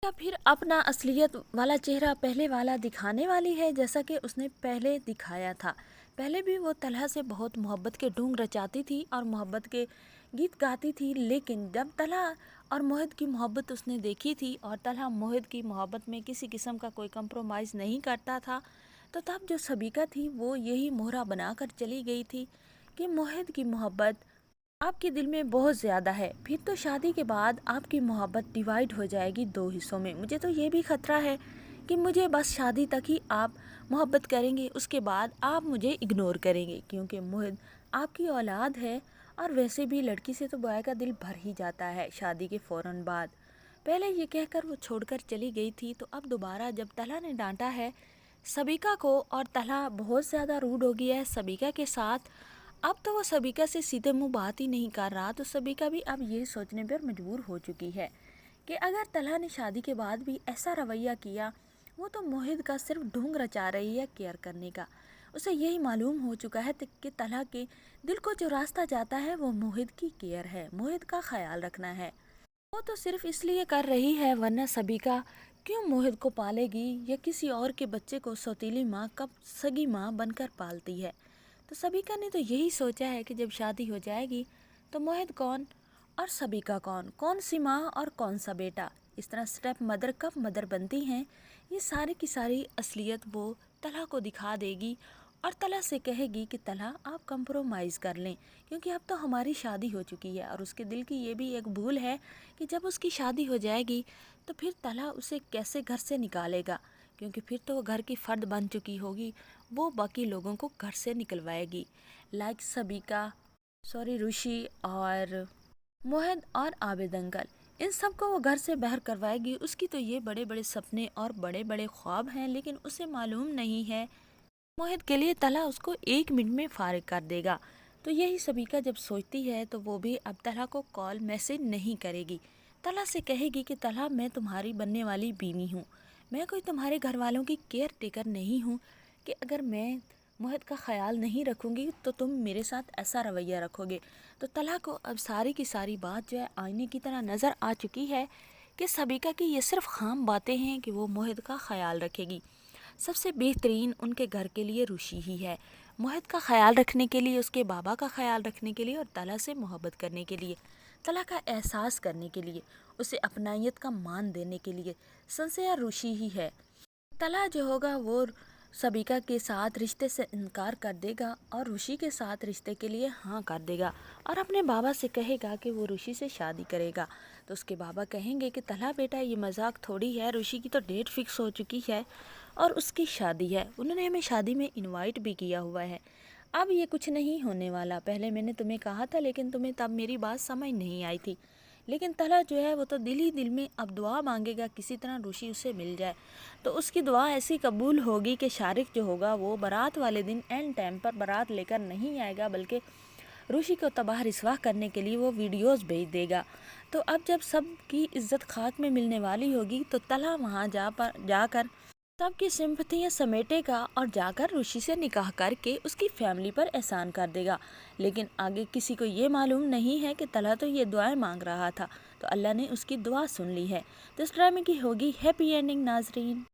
या फिर अपना असलियत वाला चेहरा पहले वाला दिखाने वाली है, जैसा कि उसने पहले दिखाया था। पहले भी वो तलहा से बहुत मोहब्बत के ढूंढ रचाती थी और मोहब्बत के गीत गाती थी, लेकिन जब तलहा और मोहित की मोहब्बत उसने देखी थी और तलहा मोहित की मोहब्बत में किसी किस्म का कोई कंप्रोमाइज़ नहीं करता था, तो तब जो सबीका थी वो यही मोहरा बनाकर चली गई थी कि मोहित की मोहब्बत आपके दिल में बहुत ज़्यादा है, फिर तो शादी के बाद आपकी मोहब्बत डिवाइड हो जाएगी दो हिस्सों में। मुझे तो ये भी खतरा है कि मुझे बस शादी तक ही आप मोहब्बत करेंगे, उसके बाद आप मुझे इग्नोर करेंगे, क्योंकि मोहित आपकी औलाद है। और वैसे भी लड़की से तो बॉय का दिल भर ही जाता है शादी के फ़ौरन बाद। पहले ये कहकर वो छोड़कर चली गई थी, तो अब दोबारा जब तलहा ने डांटा है सबीका को और तलहा बहुत ज़्यादा रूड हो गया है सबीका के साथ, अब तो वो सबीका से सीधे मुंह बात ही नहीं कर रहा, तो सबीका भी अब ये सोचने पर मजबूर हो चुकी है कि अगर तलहा ने शादी के बाद भी ऐसा रवैया किया, वो तो मोहित का सिर्फ ढोंग रचा रही है केयर करने का। उसे यही मालूम हो चुका है कि तलहा के दिल को जो रास्ता जाता है वो मोहित की केयर है, मोहित का ख्याल रखना है। वो तो सिर्फ इसलिए कर रही है, वरना सबीका क्यों मोहित को पालेगी या किसी और के बच्चे को सौतीली माँ कब सगी माँ बनकर पालती है। तो सबीका ने तो यही सोचा है कि जब शादी हो जाएगी तो मोहित कौन और सबीका कौन, कौन सी माँ और कौन सा बेटा, इस तरह स्टेप मदर कब मदर बनती हैं, ये सारी की सारी असलियत वो तलहा को दिखा देगी और तलहा से कहेगी कि तलहा आप कंप्रोमाइज़ कर लें, क्योंकि अब तो हमारी शादी हो चुकी है। और उसके दिल की ये भी एक भूल है कि जब उसकी शादी हो जाएगी तो फिर तलहा उसे कैसे घर से निकालेगा, क्योंकि फिर तो वो घर की फ़र्द बन चुकी होगी, वो बाकी लोगों को घर से निकलवाएगी, लाइक सबीका, सॉरी ऋषि और मोहित और आबिद अंकल, इन सब को वो घर से बाहर करवाएगी। उसकी तो ये बड़े बड़े सपने और बड़े बड़े ख्वाब हैं, लेकिन उसे मालूम नहीं है मोहित के लिए तलहा उसको 1 मिनट में फारिग कर देगा। तो यही सबीका जब सोचती है तो वो भी अब तलहा को कॉल मैसेज नहीं करेगी। तलहा से कहेगी कि तलहा मैं तुम्हारी बनने वाली बीवी हूँ, मैं कोई तुम्हारे घर वालों की केयर टेकर नहीं हूँ कि अगर मैं मोहित का ख्याल नहीं रखूँगी तो तुम मेरे साथ ऐसा रवैया रखोगे। तो तलहा को अब सारी की सारी बात जो है आईने की तरह नज़र आ चुकी है कि सबीका की ये सिर्फ खाम बातें हैं कि वो मोहित का ख्याल रखेगी। सबसे बेहतरीन उनके घर के लिए ऋषि ही है, मोहित का ख्याल रखने के लिए, उसके बाबा का ख्याल रखने के लिए और तलहा से मोहब्बत करने के लिए, तलहा का एहसास करने के लिए, उसे अपनाइयत का मान देने के लिए संशय ऋषि ही है। तलहा जो होगा वो सबीका के साथ रिश्ते से इनकार कर देगा और ऋषि के साथ रिश्ते के लिए हाँ कर देगा और अपने बाबा से कहेगा कि वो ऋषि से शादी करेगा। तो उसके बाबा कहेंगे कि तलहा बेटा ये मजाक थोड़ी है, ऋषि की तो डेट फिक्स हो चुकी है और उसकी शादी है, उन्होंने हमें शादी में इनवाइट भी किया हुआ है, अब ये कुछ नहीं होने वाला। पहले मैंने तुम्हें कहा था लेकिन तुम्हें तब मेरी बात समझ नहीं आई थी। लेकिन तलहा जो है वो तो दिल ही दिल में अब दुआ मांगेगा किसी तरह ऋषि उसे मिल जाए, तो उसकी दुआ ऐसी कबूल होगी कि शारिक जो होगा वो बारात वाले दिन एंड टाइम पर बारात लेकर नहीं आएगा, बल्कि ऋषि को तबाह रिसवा करने के लिए वो वीडियोस भेज देगा। तो अब जब सबकी इज्जत खाक में मिलने वाली होगी तो तलहा वहाँ जाकर सबकी सिंपथियाँ समेटेगा और जाकर ऋषि से निकाह करके उसकी फैमिली पर एहसान कर देगा। लेकिन आगे किसी को ये मालूम नहीं है कि तलहा तो ये दुआएं मांग रहा था, तो अल्लाह ने उसकी दुआ सुन ली है। तो इस ड्रामे की होगी हैप्पी एंडिंग नाजरीन।